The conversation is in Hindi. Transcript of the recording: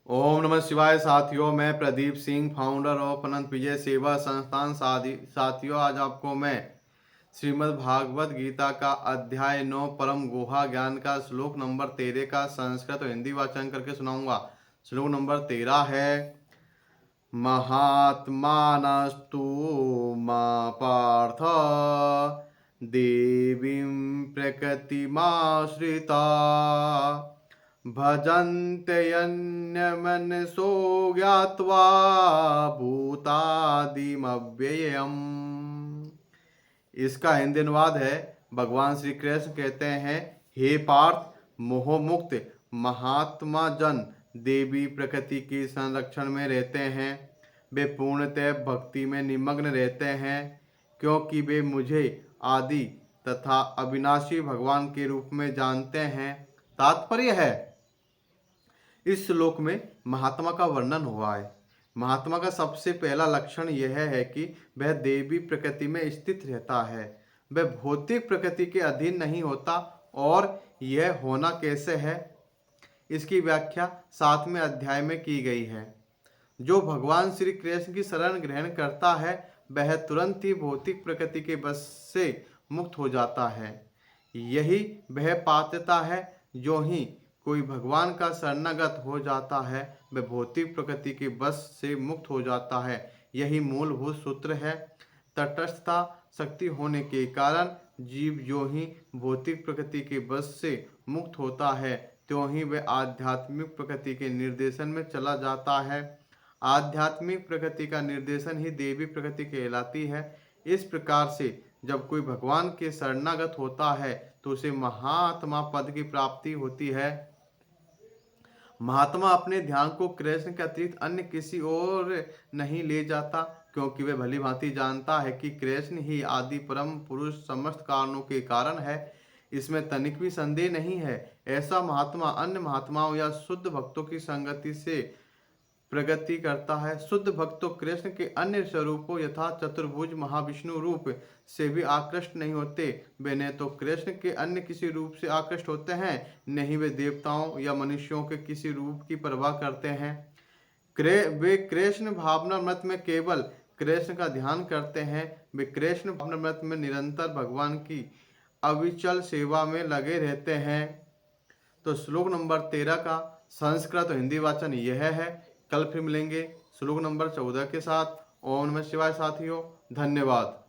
ओम नमः शिवाय साथियों, मैं प्रदीप सिंह, फाउंडर ऑफ अनंत विजय सेवा संस्थान। साथियों, आज आपको मैं श्रीमद् भागवत गीता का अध्याय 9 परम गुहा ज्ञान का श्लोक नंबर 13 का संस्कृत और हिंदी वाचन करके सुनाऊंगा। श्लोक नंबर 13 है, महात्मानस्तु मा पार्थ देवीं प्रकृतिमाश्रिता भजन्त्यन्यमनसो ज्ञात्वा भूतादिमव्ययम्। इसका हिंदी अनुवाद है, भगवान श्री कृष्ण कहते हैं, हे पार्थ, मोहमुक्त महात्मा जन देवी प्रकृति के संरक्षण में रहते हैं। वे पूर्णतः भक्ति में निमग्न रहते हैं, क्योंकि वे मुझे आदि तथा अविनाशी भगवान के रूप में जानते हैं। तात्पर्य है, इस श्लोक में महात्मा का वर्णन हुआ है। महात्मा का सबसे पहला लक्षण यह है कि वह देवी प्रकृति में स्थित रहता है, वह भौतिक प्रकृति के अधीन नहीं होता। और यह होना कैसे है, इसकी व्याख्या 7वें अध्याय में की गई है। जो भगवान श्री कृष्ण की शरण ग्रहण करता है, वह तुरंत ही भौतिक प्रकृति के बस से मुक्त हो जाता है। यही वह पात्रता है। जो ही कोई भगवान का शरणागत हो जाता है, वह भौतिक प्रकृति के बस से मुक्त हो जाता है। यही मूलभूत सूत्र है। तटस्थता शक्ति होने के कारण जीव जो ही भौतिक प्रकृति के बस से मुक्त होता है, त्यों ही वह आध्यात्मिक प्रकृति के निर्देशन में चला जाता है। आध्यात्मिक प्रकृति का निर्देशन ही देवी प्रकृति कहलाती है। इस प्रकार से जब कोई भगवान के शरणागत होता है, तो उसे महात्मा पद की प्राप्ति होती है। महात्मा अपने ध्यान को कृष्ण के अतिरिक्त अन्य किसी और नहीं ले जाता, क्योंकि वह भली भांति जानता है कि कृष्ण ही आदि परम पुरुष समस्त कारणों के कारण है। इसमें तनिक भी संदेह नहीं है। ऐसा महात्मा अन्य महात्माओं या शुद्ध भक्तों की संगति से प्रगति करता है। शुद्ध भक्त तो कृष्ण के अन्य स्वरूपों यथा चतुर्भुज महाविष्णु रूप से भी आकृष्ट नहीं होते। वे न तो कृष्ण के अन्य किसी रूप से आकृष्ट होते हैं, न ही वे देवताओं या मनुष्यों के किसी रूप की परवाह करते हैं। वे कृष्ण भावनामृत में केवल कृष्ण का ध्यान करते हैं। वे कृष्ण भावनामृत में निरंतर भगवान की अविचल सेवा में लगे रहते हैं। तो श्लोक नंबर 13 का संस्कृत और हिंदी वाचन यह है। कल फिर मिलेंगे श्लोक नंबर 14 के साथ। ओम नमः शिवाय साथियों, धन्यवाद।